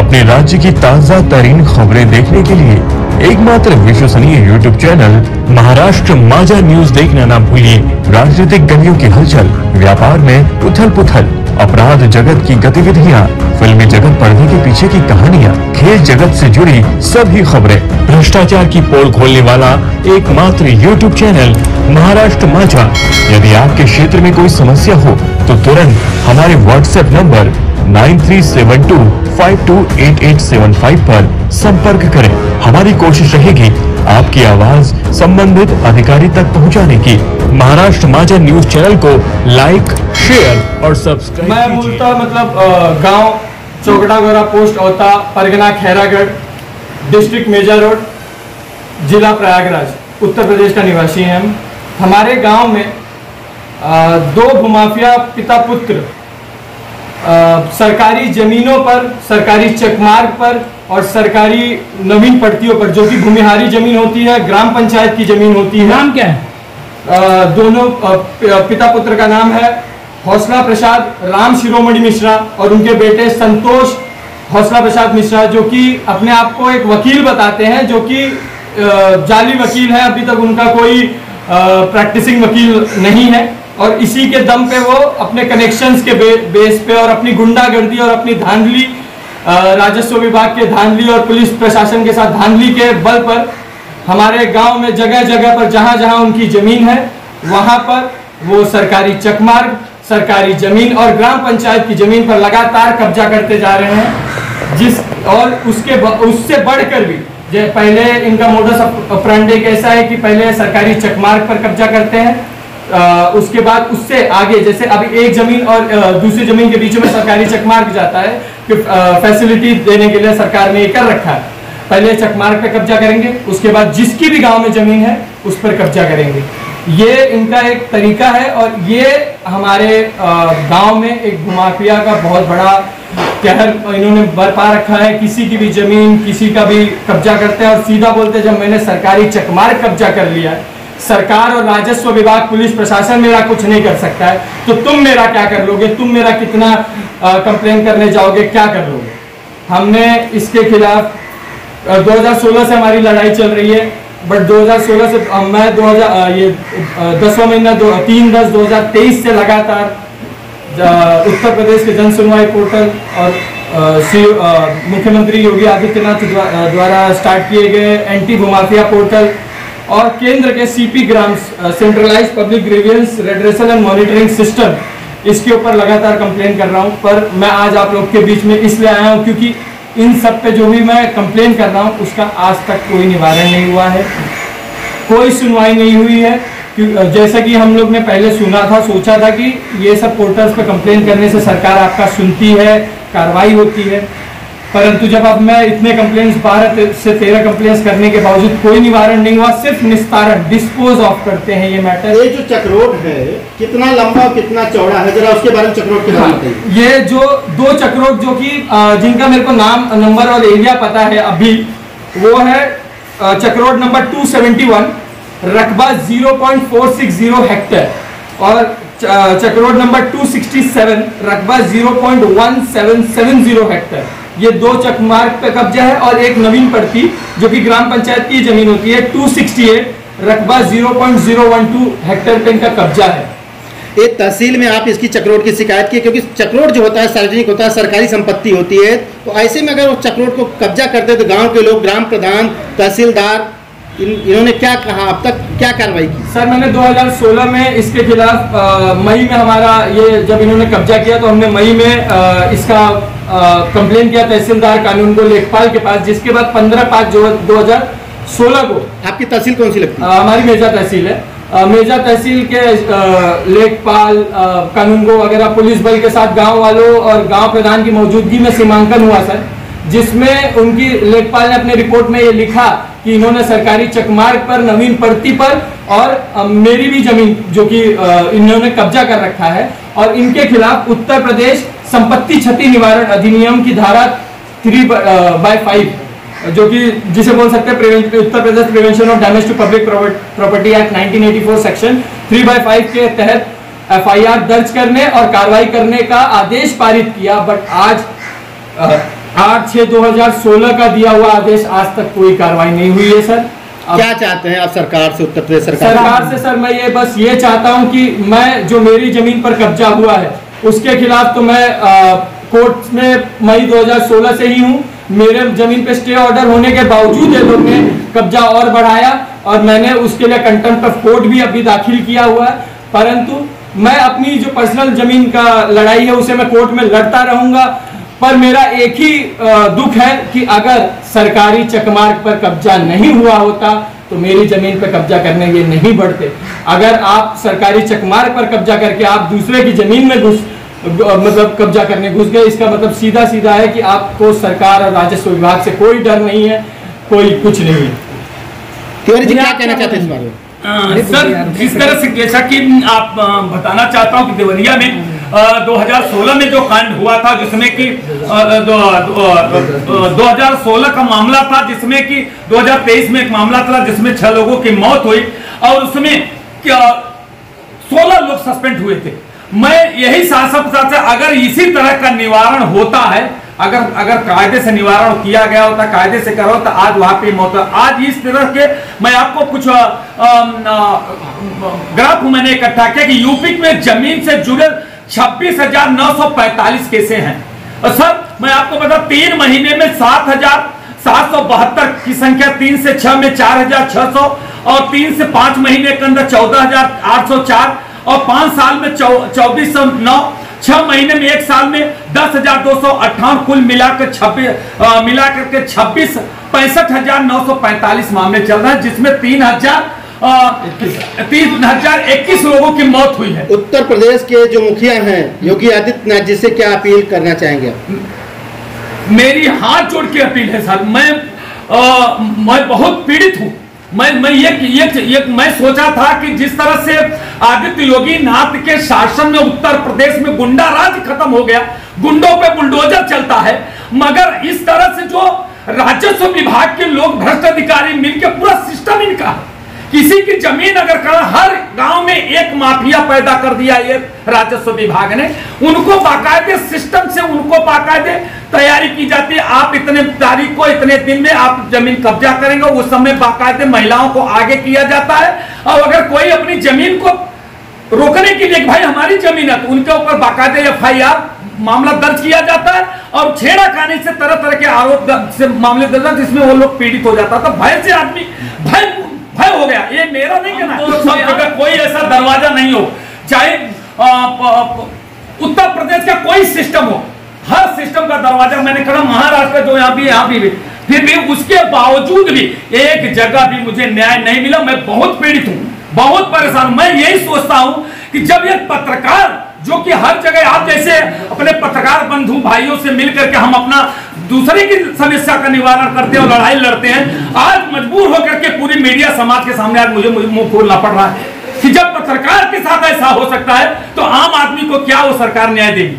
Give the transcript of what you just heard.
अपने राज्य की ताजा तरीन खबरें देखने के लिए एकमात्र विश्वसनीय यूट्यूब चैनल महाराष्ट्र माझा न्यूज देखना ना भूलिए। राजनीतिक गलियों की हलचल, व्यापार में उथल पुथल, अपराध जगत की गतिविधियाँ, फिल्मी जगत पर्दे के पीछे की कहानियाँ, खेल जगत से जुड़ी सभी खबरें, भ्रष्टाचार की पोल खोलने वाला एकमात्र यूट्यूब चैनल महाराष्ट्र माझा। यदि आपके क्षेत्र में कोई समस्या हो तो तुरंत हमारे व्हाट्सएप नंबर 9372528875 पर संपर्क करें। हमारी कोशिश रहेगी आपकी आवाज संबंधित अधिकारी तक पहुंचाने की। महाराष्ट्र माझा न्यूज चैनल को लाइक, शेयर और सब्सक्राइब। मैं मूलतः गांव चौकड़ा पोस्ट औता, परगना खैरागढ़, डिस्ट्रिक्ट मेजा रोड, जिला प्रयागराज, उत्तर प्रदेश का निवासी हैं। हमारे गांव में दो भूमाफिया पिता पुत्र सरकारी जमीनों पर, सरकारी चकमार्ग पर और सरकारी नवीन पट्टियों पर, जो कि भूमिहारी जमीन होती है, ग्राम पंचायत की जमीन होती है। नाम क्या है? दोनों पिता पुत्र का नाम है हौसला प्रसाद राम शिरोमणि मिश्रा और उनके बेटे संतोष हौसला प्रसाद मिश्रा, जो कि अपने आप को एक वकील बताते हैं, जो कि जाली वकील है। अभी तक उनका कोई प्रैक्टिसिंग वकील नहीं है और इसी के दम पे वो अपने कनेक्शंस के बेस पे और अपनी गुंडागर्दी और अपनी धांधली, राजस्व विभाग के धांधली और पुलिस प्रशासन के साथ धांधली के बल पर हमारे गांव में जगह जगह पर जहां जहां उनकी जमीन है वहां पर वो सरकारी चकमार्ग, सरकारी जमीन और ग्राम पंचायत की जमीन पर लगातार कब्जा करते जा रहे हैं। उससे बढ़कर भी पहले इनका मोडस ऑपरेंडी कैसा है कि पहले सरकारी चकमार्ग पर कब्जा करते हैं, उसके बाद उससे आगे, जैसे अभी एक जमीन और दूसरी जमीन के बीच में सरकारी चकमार्ग जाता है कि फैसिलिटी देने के लिए सरकार ने ये कर रखा है। पहले चकमार्ग पे कब्जा करेंगे, उसके बाद जिसकी भी गांव में जमीन है उस पर कब्जा करेंगे। ये इनका एक तरीका है और ये हमारे गांव में एक भूमाफिया का बहुत बड़ा कहर इन्होंने बरपा रखा है। किसी की भी जमीन, किसी का भी कब्जा करते हैं और सीधा बोलते हैं जब मैंने सरकारी चकमार्ग कब्जा कर लिया है, सरकार और राजस्व विभाग, पुलिस प्रशासन मेरा कुछ नहीं कर सकता है, तो तुम मेरा क्या कर लोगे, तुम मेरा कितना कंप्लेन करने जाओगे, क्या कर लोगे। हमने इसके खिलाफ 2016 से हमारी लड़ाई चल रही है, बट 2016 से मैं 10वां महीना 3/10/2023 से लगातार उत्तर प्रदेश के जन सुनवाई पोर्टल और मुख्यमंत्री योगी आदित्यनाथ द्वारा स्टार्ट किए गए एंटी भूमाफिया पोर्टल और केंद्र के CP grams, centralised public grievance redressal and monitoring system, इसके ऊपर लगातार कंप्लेन कर रहा हूं। पर मैं आज आप लोग के बीच में इसलिए आया हूं क्योंकि इन सब पे जो भी मैं कंप्लेन कर रहा हूं उसका आज तक कोई निवारण नहीं हुआ है, कोई सुनवाई नहीं हुई है। जैसा कि हम लोग ने पहले सुना था, सोचा था कि ये सब पोर्टल्स पे कंप्लेन करने से सरकार आपका सुनती है, कार्रवाई होती है, परंतु जब अब मैं इतने कंप्लेंट्स 12 से 13 कंप्लेंट्स करने के बावजूद कोई निवारण नहीं हुआ, सिर्फ निस्तारण, डिस्पोज ऑफ करते हैं ये मैटर। ये जो चक्रोड है कितना लंबा और कितना चौड़ा है, जरा उसके बारे में चक्रोड के बारे में बताइए। ये जो दो चक्रोड जो कि जिनका मेरे को नाम, नंबर और एरिया पता है अभी, वो है चक्रोड नंबर 271, रकबा 0.460 हेक्टेयर और चक्रोड नंबर 267, रकबा 0.1770 हेक्टेयर। ये दो चकमार्ग पे कब्जा है और एक नवीन पड़ती जो कि ग्राम पंचायत की जमीन होती है 268, रकबा 0.012 हेक्टेयर पे इनका कब्जा है। एक तहसील में आप इसकी चक्रोड की शिकायत की, क्योंकि चक्रोड जो होता है सार्वजनिक होता है, सरकारी संपत्ति होती है, तो ऐसे में अगर वो चक्रोड को कब्जा करते तो गांव के लोग, ग्राम प्रधान, तहसीलदार, इन्होंने क्या कहा, अब तक क्या कार्रवाई की? सर, मैंने 2016 में इसके खिलाफ मई में हमारा ये जब इन्होंने कब्जा किया तो हमने मई में इसका कंप्लेन किया तहसीलदार कानून को लेखपाल के पास, जिसके बाद 15/5/2016 को। आपकी तहसील कौन सी लगती है? हमारी मेजा तहसील है। मेजा तहसील के लेखपाल, कानून को वगैरह पुलिस बल के साथ गांव वालों और गांव प्रधान की मौजूदगी में सीमांकन हुआ सर, जिसमें उनकी लेखपाल ने अपने रिपोर्ट में ये लिखा कि इन्होंने सरकारी चकमार्ग पर, नवीन पड़ती पर और मेरी भी जमीन जो कि इन्होंने कब्जा कर रखा है और इनके खिलाफ उत्तर प्रदेश संपत्ति क्षति निवारण अधिनियम की धारा 3/5 जो कि जिसे बोल सकते हैं Uttar Pradesh prevention of damage to public property act 1984 section 3/5 के तहत FIR दर्ज करने और कार्रवाई करने का आदेश पारित किया। बट आज 8 8/6/2016 का दिया हुआ आदेश आज तक कोई कार्रवाई नहीं हुई है सर। क्या चाहते हैं आप सरकार से, उत्तर प्रदेश सरकार से? सर मैं ये बस ये चाहता हूं कि मैं जो मेरी जमीन पर कब्जा हुआ है उसके खिलाफ तो मैं कोर्ट में मई 2016 से ही हूं। मेरे जमीन पे स्टे ऑर्डर होने के बावजूद ये लोग ने कब्जा और बढ़ाया और मैंने उसके लिए कंटेम्प्ट ऑफ कोर्ट भी अभी दाखिल किया हुआ है। परंतु मैं अपनी जो पर्सनल जमीन का लड़ाई है उसे मैं कोर्ट में लड़ता रहूंगा। पर मेरा एक ही दुख है कि अगर सरकारी चकमार्ग पर कब्जा नहीं हुआ होता तो मेरी जमीन पर कब्जा करने ये नहीं बढ़ते। अगर आप सरकारी चकमार्ग पर कब्जा करके आप दूसरे की जमीन में मतलब कब्जा करने घुस गए, इसका मतलब सीधा सीधा है कि आपको सरकार और राजस्व विभाग से कोई डर नहीं है, कोई कुछ नहीं है। तिवारी जी क्या कहना चाहते हैं इस बारे में? सर जिस तरह से जैसा कि आप बताना चाहता हूं कि देवरिया में 2016 में जो कांड हुआ था जिसमें कि 2016 का मामला था, जिसमें कि 2023 में एक मामला था जिसमें 6 लोगों की मौत हुई और उसमें 16 लोग सस्पेंड हुए थे। मैं यही साथ अगर इसी तरह का निवारण होता है, अगर कायदे से निवारण किया गया होता, कायदे से करो तो आज वहां पे मौत। आज इस तरह के मैं आपको कुछ ग्राफ मैंने इकट्ठा किया कि यूपी में जमीन से जुड़े 26,945 केसें हैं। और सर मैं आपको बता 3 महीने में 7,772 की संख्या, 3 से 6 में 4,600 और 3 से 5 महीने के अंदर 14,804 और 5 साल में 2,409, 6 महीने में 1 साल में 10,258, कुल मिलाकर 65,945 मामले चल रहे हैं, जिसमें 3,021 लोगों की मौत हुई है। उत्तर प्रदेश के जो मुखिया हैं योगी आदित्यनाथ जी से क्या अपील करना चाहेंगे? मेरी हाथ जोड़ के अपील है सर, मैं बहुत पीड़ित हूं। मैं सोचा था कि जिस तरह से आदित्य योगी नाथ के शासन में उत्तर प्रदेश में गुंडा राज खत्म हो गया, गुंडों पे बुलडोजर चलता है, मगर इस तरह से जो राजस्व विभाग के लोग भ्रष्ट अधिकारी मिलकर पूरा सिस्टम इनका, किसी की जमीन अगर कर, हर गांव में एक माफिया पैदा कर दिया ये राजस्व विभाग ने। उनको बाकायदे सिस्टम से उनको बाकायदे तैयारी की जाती है, आप इतने तारीख को इतने दिन में आप जमीन कब्जा करेंगे, उस समय बाकायदे महिलाओं को आगे किया जाता है। और अगर कोई अपनी जमीन को रोकने के लिए भाई हमारी जमीन है तो उनके ऊपर बाकायदे FIR मामला दर्ज किया जाता है और छेड़खानी से तरह तरह के आरोप से मामले दर्ज, जिसमें वो लोग पीड़ित हो जाता था। भय से आदमी भय हो गया। ये मेरा नहीं कहना, सब जगह कोई ऐसा दरवाजा नहीं हो, चाहे उत्तर प्रदेश का कोई सिस्टम हो, हर सिस्टम का दरवाजा मैंने कहा महाराष्ट्र जो यहाँ भी फिर भी उसके बावजूद भी एक जगह भी मुझे न्याय नहीं मिला। मैं बहुत पीड़ित हूँ, बहुत परेशान। मैं यही सोचता हूँ कि जब एक पत्रकार जो कि हर जगह आप जैसे अपने पत्रकार बंधु भाइयों से मिलकर के हम अपना दूसरे की समस्या का निवारण करते हैं और लड़ाई लड़ते हैं, आज मजबूर होकर के पूरी मीडिया समाज के सामने आज मुझे मुंह खोलना पड़ रहा है कि जब पत्रकार के साथ ऐसा हो सकता है तो आम आदमी को क्या वो सरकार न्याय देगी?